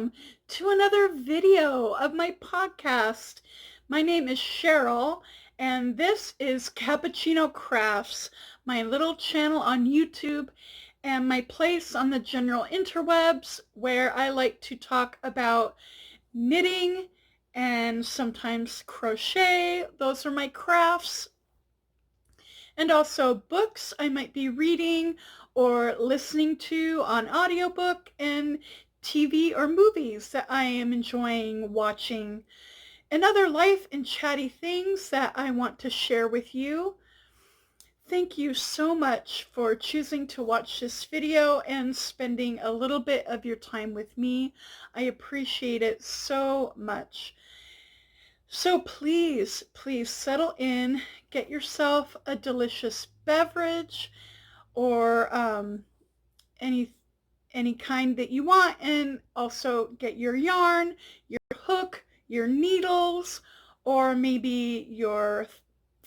welcome to another video of my podcast. My name is Cheryl, and this is Cappuccino Crafts, my little channel on YouTube and my place on the general interwebs where I like to talk about knitting and sometimes crochet. Those are my crafts. And also books I might be reading or listening to on audiobook, and TV or movies that I am enjoying watching, and other life and chatty things that I want to share with you. Thank you so much for choosing to watch this video and spending a little bit of your time with me. I appreciate it so much. So please settle in, get yourself a delicious beverage or any kind that you want, and also get your yarn, your hook, your needles, or maybe your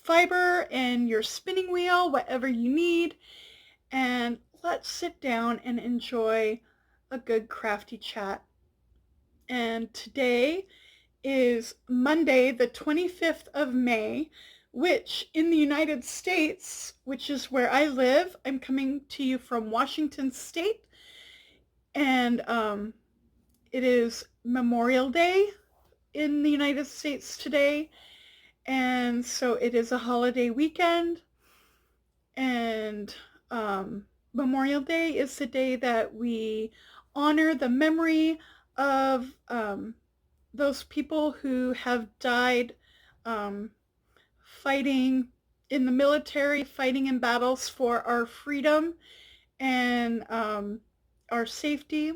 fiber and your spinning wheel, whatever you need, and let's sit down and enjoy a good crafty chat. And today is Monday, the 25th of May, which in the United States, which is where I live, I'm coming to you from Washington State, and it is Memorial Day in the United States today, and so it is a holiday weekend, and Memorial Day is the day that we honor the memory of those people who have died fighting in the military, fighting in battles for our freedom and our safety.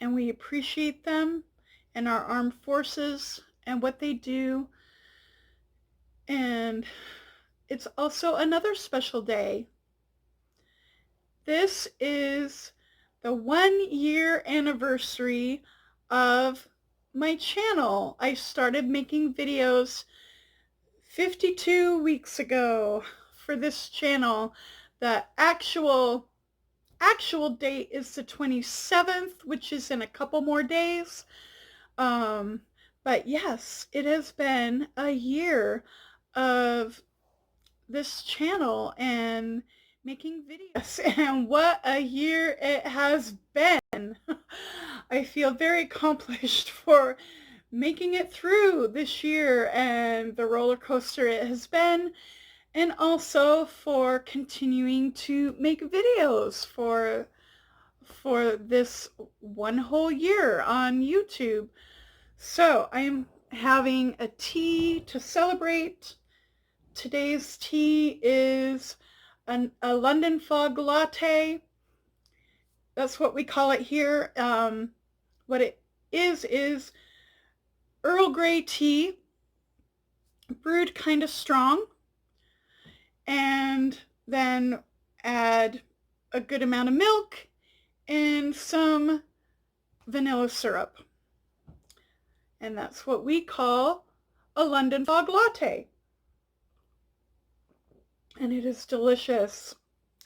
And we appreciate them and our armed forces and what they do. And it's also another special day. This is the 1-year anniversary of my channel. I started making videos 52 weeks ago for this channel. The actual date is the 27th, which is in a couple more days. But yes, it has been a year of this channel and making videos, and what a year it has been. I feel very accomplished for making it through this year and the roller coaster it has been, and also for continuing to make videos for this one whole year on YouTube. So I am having a tea to celebrate. Today's tea is a London fog latte. That's what we call it here. What it is Earl Grey tea, brewed kind of strong, and then add a good amount of milk and some vanilla syrup. And that's what we call a London fog latte. And it is delicious.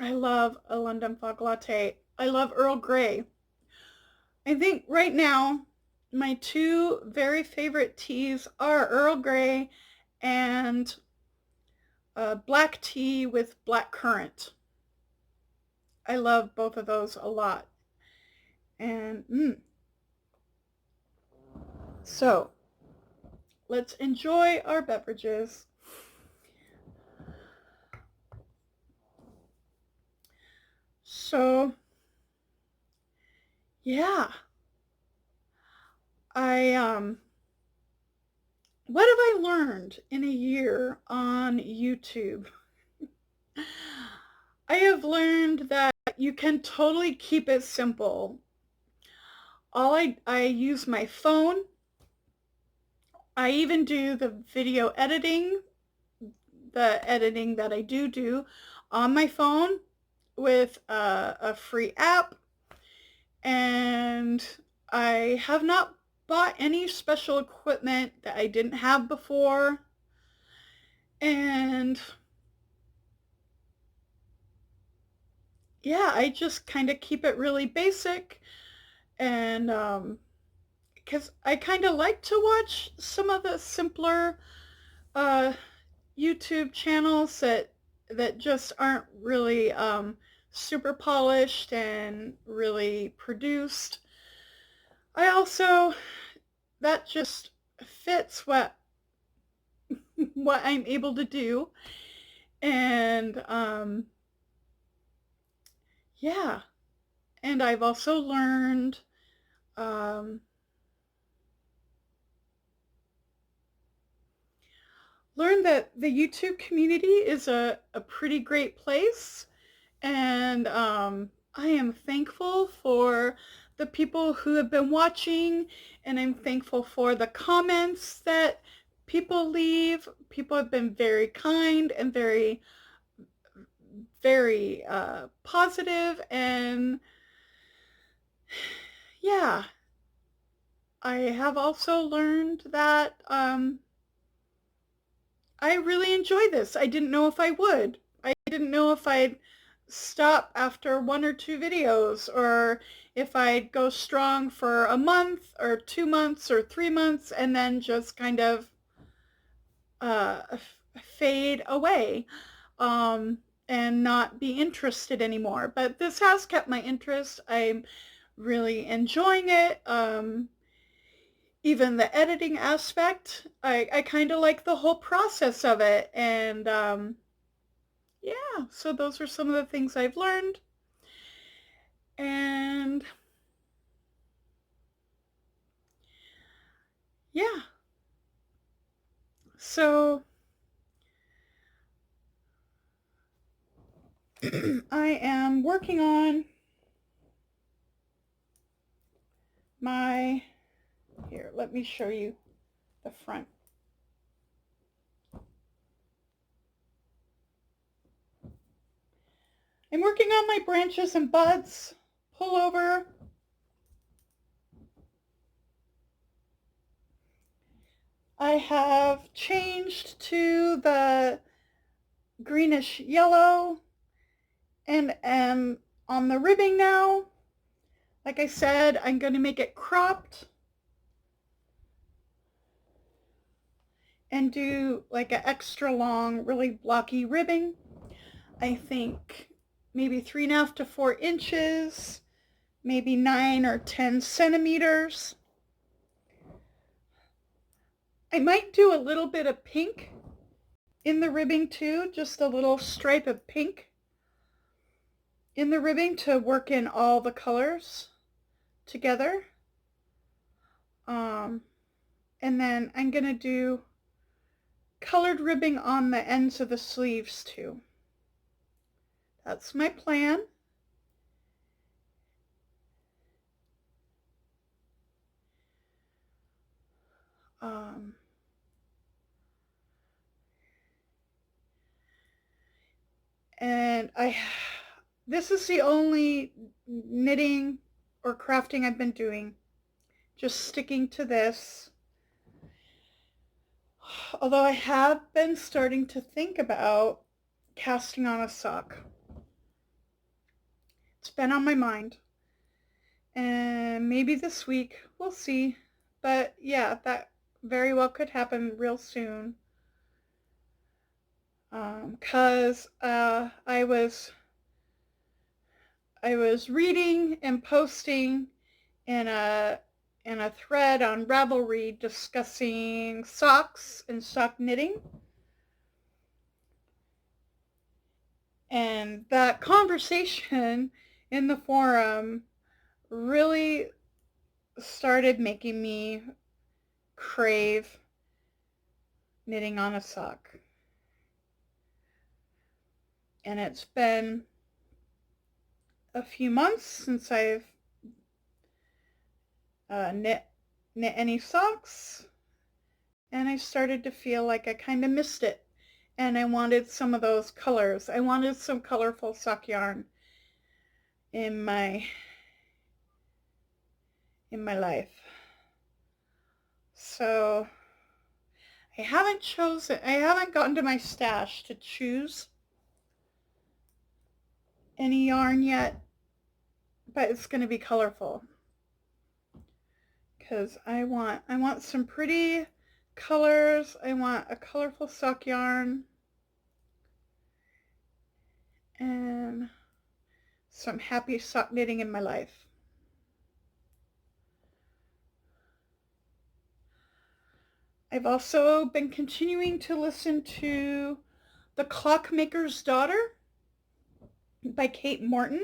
I love a London fog latte. I love Earl Grey. I think right now my two very favorite teas are Earl Grey and black tea with black currant. I love both of those a lot. And so let's enjoy our beverages. So yeah, what have I learned in a year on YouTube? I have learned that you can totally keep it simple. I use my phone. I even do the video editing, the editing that I do on my phone with a free app. And I have not bought any special equipment that I didn't have before. And yeah, I just kind of keep it really basic And because I kind of like to watch some of the simpler uh, YouTube channels that just aren't really super polished and really produced. I also that just fits what I'm able to do, and yeah, and I've also um, learned that the YouTube community is a pretty great place. And I am thankful for the people who have been watching, and I'm thankful for the comments that people leave. People have been very kind and very, very positive, and yeah, I have also learned that I really enjoy this. I didn't know if I would. I didn't know if I'd stop after 1 or 2 videos, or if I'd go strong for a month or 2 months or 3 months and then just kind of fade away and not be interested anymore. But this has kept my interest. I'm really enjoying it. Even the editing aspect, I kind of like the whole process of it. And yeah, so those are some of the things I've learned. And yeah, so I am working on my, here, let me show you the front. I'm working on my branches and buds, pullover. I have changed to the greenish yellow and am on the ribbing now. Like I said, I'm going to make it cropped and do like an extra long, really blocky ribbing. I think maybe 3.5 to 4 inches, maybe 9 or 10 centimeters. I might do a little bit of pink in the ribbing too, just a little stripe of pink in the ribbing to work in all the colors together. And then I'm going to do colored ribbing on the ends of the sleeves too. That's my plan. And this is the only knitting or crafting I've been doing. Just sticking to this. Although I have been starting to think about casting on a sock. It's been on my mind. And maybe this week, we'll see. But yeah, that very well could happen real soon. Because I was reading and posting in a thread on Ravelry discussing socks and sock knitting. And that conversation in the forum really started making me crave knitting on a sock. And it's been a few months since I've knit any socks, and I started to feel like I kind of missed it, and I wanted some of those colors. I wanted some colorful sock yarn in my life. So I haven't gotten to my stash to choose any yarn yet, but it's going to be colorful. because I want some pretty colors. I want a colorful sock yarn and some happy sock knitting in my life. I've also been continuing to listen to The Clockmaker's Daughter by Kate Morton,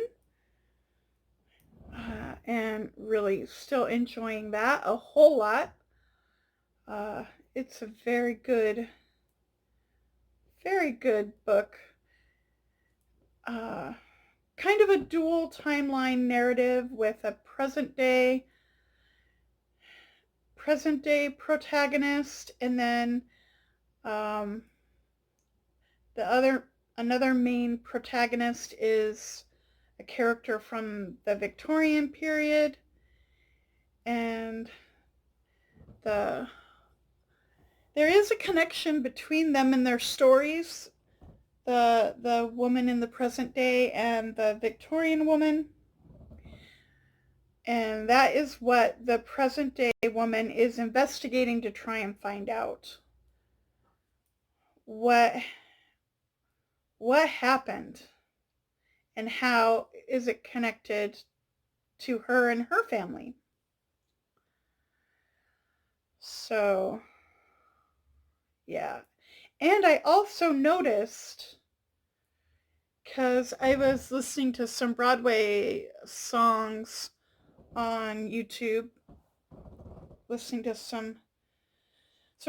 and really still enjoying that a whole lot. It's a very good book. Kind of a dual timeline narrative with a present day protagonist, and then another main protagonist is a character from the Victorian period, and there is a connection between them and their stories, the woman in the present day and the Victorian woman. And that is what the present day woman is investigating to try and find out. What happened and how is it connected to her and her family? So, yeah. And I also noticed, because I was listening to some Broadway songs on YouTube, listening to some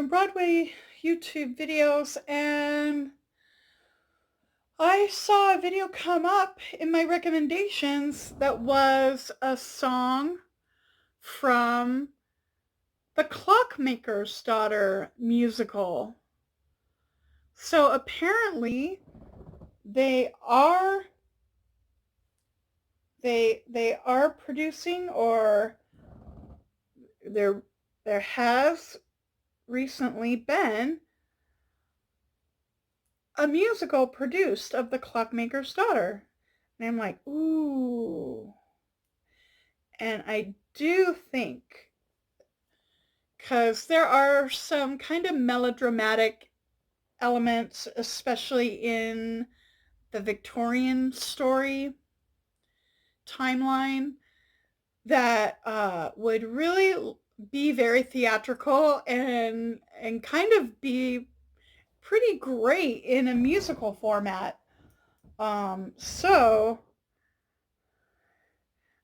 Broadway YouTube videos, and I saw a video come up in my recommendations that was a song from the Clockmaker's Daughter musical. So apparently they are producing, or there has recently been a musical produced of the Clockmaker's Daughter. And I'm like, ooh. And I do think, because there are some kind of melodramatic elements, especially in the Victorian story timeline, that would really be very theatrical and kind of be pretty great in a musical format. So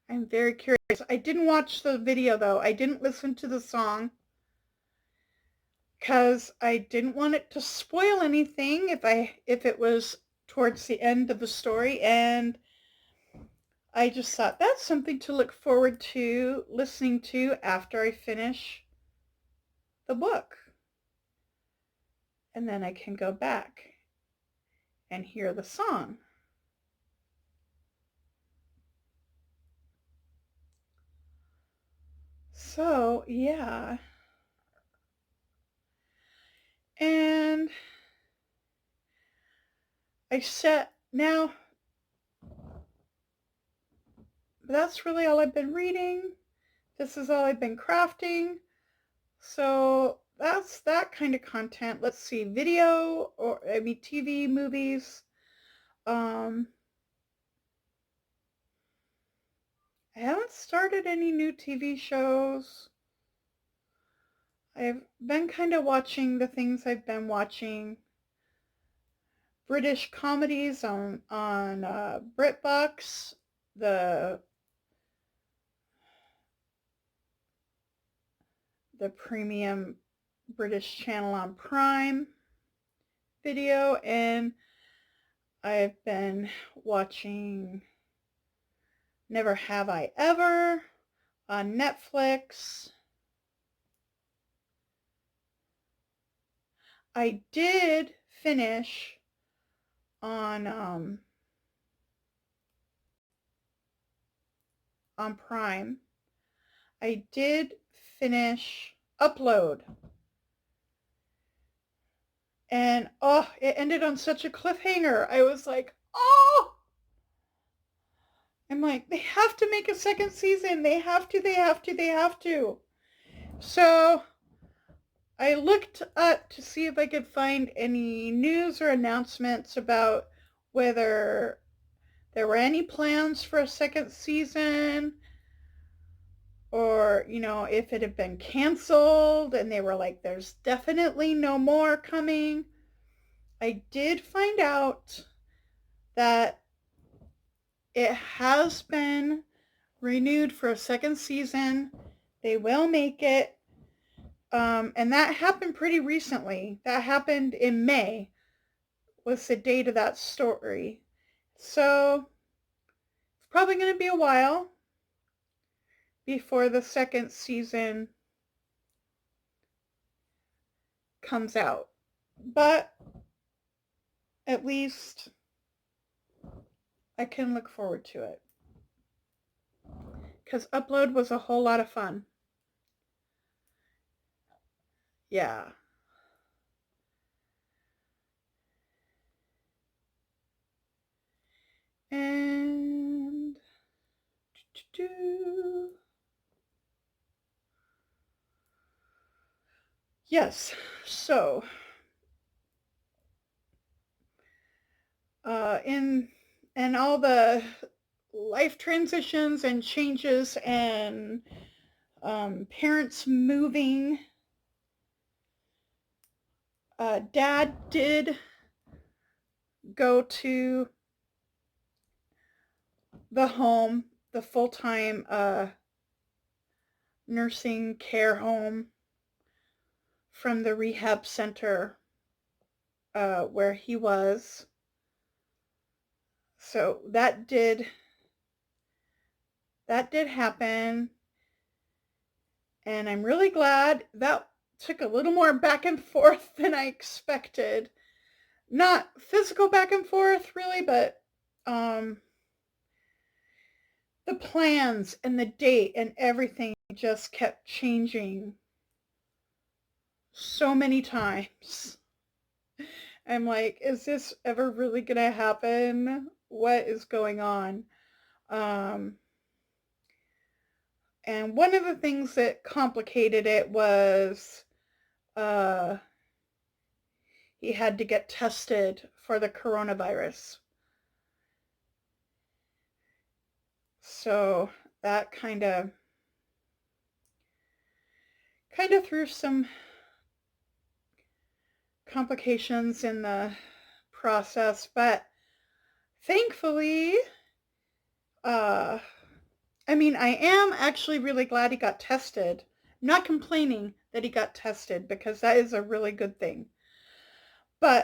I'm very curious. I didn't watch the video though. I didn't listen to the song because I didn't want it to spoil anything if it was towards the end of the story, and I just thought that's something to look forward to listening to after I finish the book. And then I can go back and hear the song. So, yeah. And now, that's really all I've been reading. This is all I've been crafting. So that's that kind of content. Let's see, TV, movies. I haven't started any new TV shows. I've been kind of watching the things I've been watching. British comedies on BritBox, the premium British channel on Prime Video, and I've been watching Never Have I Ever on Netflix. I did finish on Prime. I did finish Upload. And it ended on such a cliffhanger. I was like, oh! I'm like, they have to make a second season. They have to. So I looked up to see if I could find any news or announcements about whether there were any plans for a second season, or, if it had been canceled and they were like, there's definitely no more coming. I did find out that it has been renewed for a second season. They will make it. And that happened pretty recently. That happened in May, was the date of that story. So it's probably going to be a while before the second season comes out. But at least I can look forward to it, because Upload was a whole lot of fun. Yeah. And yes, so in all the life transitions and changes and parents moving, Dad did go to the home, the full-time nursing care home from the rehab center where he was. So that did happen, and I'm really glad. That took a little more back and forth than I expected. Not physical back and forth really, but the plans and the date and everything just kept changing so many times. I'm like, is this ever really gonna happen? What is going on? And one of the things that complicated it was he had to get tested for the coronavirus. So that kind of threw some complications in the process, but thankfully, I am actually really glad he got tested. I'm not complaining that he got tested, because that is a really good thing. But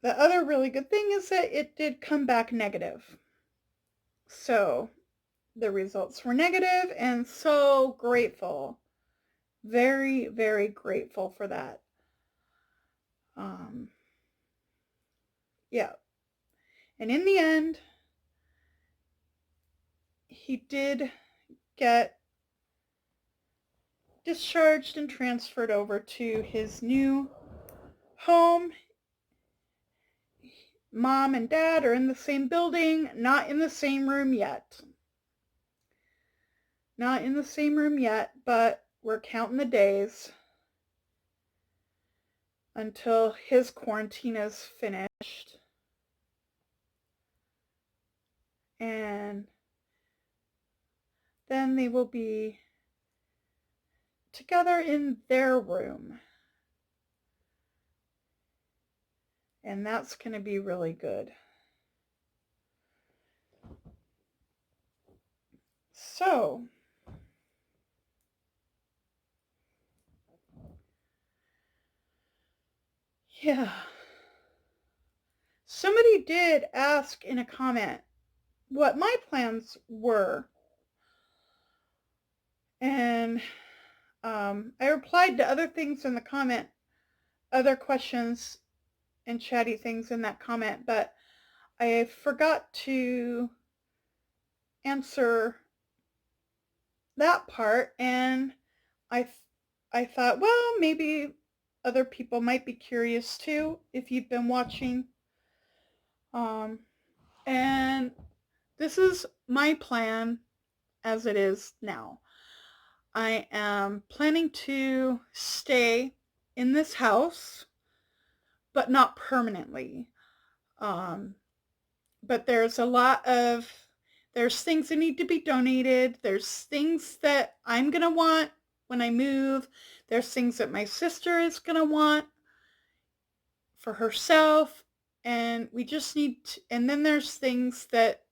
the other really good thing is that it did come back negative. So the results were negative, and so grateful. Very, very grateful for that. Yeah. And in the end, he did get discharged and transferred over to his new home. Mom and Dad are in the same building, not in the same room yet. Not in the same room yet, but we're counting the days until his quarantine is finished. And then they will be together in their room. And that's going to be really good. So, yeah. Somebody did ask in a comment what my plans were. And I replied to other things in the comment, other questions and chatty things in that comment, but I forgot to answer that part, and I thought, well, maybe other people might be curious too if you've been watching. And this is my plan as it is now. I am planning to stay in this house, but not permanently. But there's things that need to be donated. There's things that I'm going to want when I move. There's things that my sister is going to want for herself. And we just need to, and then there's things that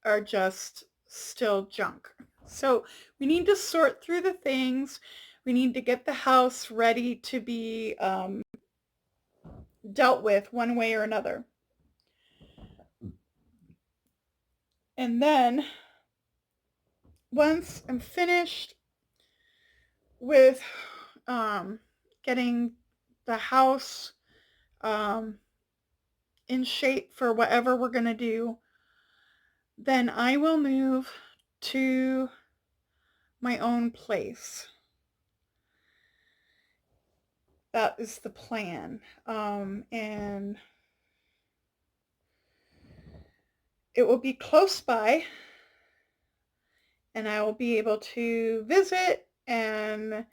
are just still junk. So we need to sort through the things. We need to get the house ready to be dealt with one way or another. And then once I'm finished with getting the house in shape for whatever we're going to do, then I will move to my own place. That is the plan. And it will be close by, and I will be able to visit and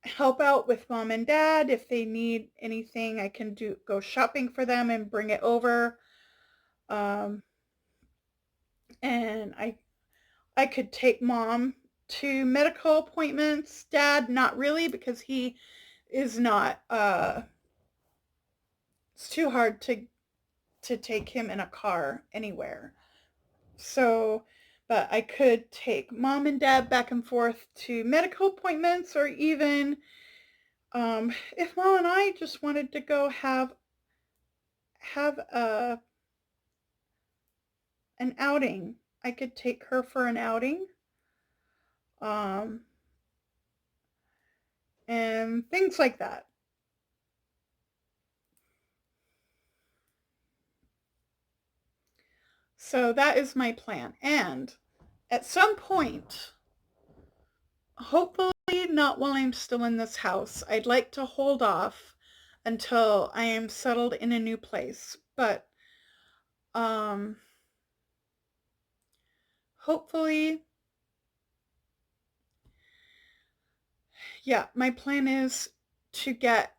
help out with mom and dad. If they need anything, I can go shopping for them and bring it over. And I could take mom to medical appointments. Dad, not really, because he is not, it's too hard to take him in a car anywhere. So, but I could take mom and dad back and forth to medical appointments, or even if mom and I just wanted to go have an outing, I could take her for an outing. And things like that. So that is my plan. And at some point, hopefully not while I'm still in this house, I'd like to hold off until I am settled in a new place. But hopefully, yeah, my plan is to get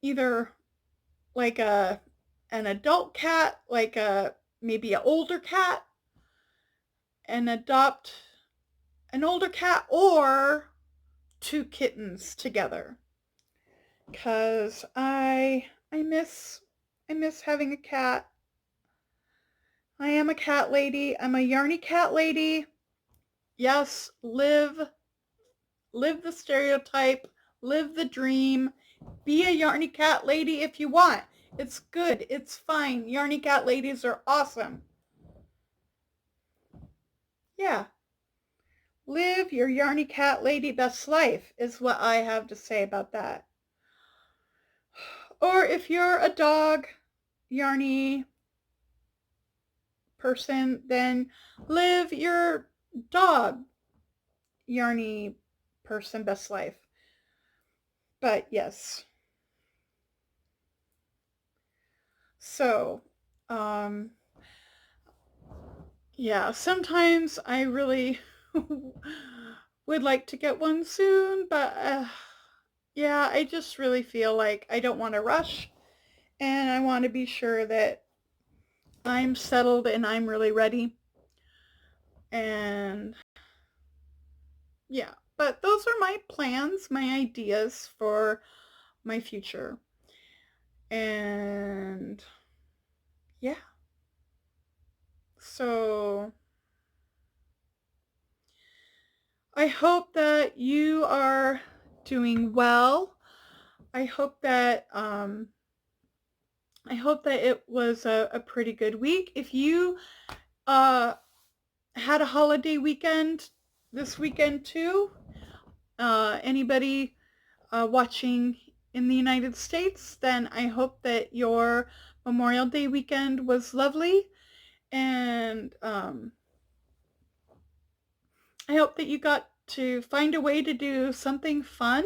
either like an adult cat, like maybe an older cat, and adopt an older cat, or 2 kittens together, because I miss having a cat. I am a cat lady. I'm a yarny cat lady. Yes, live the stereotype, live the dream. Be a yarny cat lady if you want. It's good. It's fine. Yarny cat ladies are awesome. Yeah. Live your yarny cat lady best life is what I have to say about that. Or if you're a dog yarny person, then live your dog yarny person best life. But yes. So, yeah, sometimes I really would like to get one soon, but yeah, I just really feel like I don't want to rush, and I want to be sure that I'm settled and I'm really ready. And yeah, but those are my plans, my ideas for my future. And yeah. So I hope that you are doing well. I hope that it was a pretty good week. If you had a holiday weekend this weekend too, anybody watching in the United States, then I hope that your Memorial Day weekend was lovely, and I hope that you got to find a way to do something fun,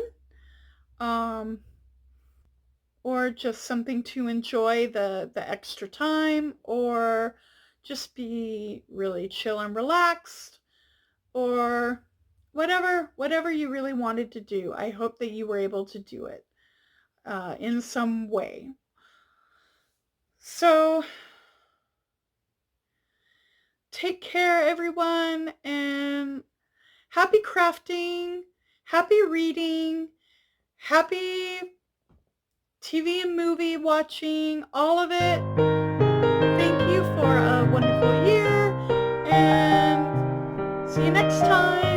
or just something to enjoy the extra time, or just be really chill and relaxed, or whatever you really wanted to do. I hope that you were able to do it in some way. So take care, everyone, and happy crafting, happy reading, happy TV and movie watching, all of it. Thank you for a wonderful year, and see you next time.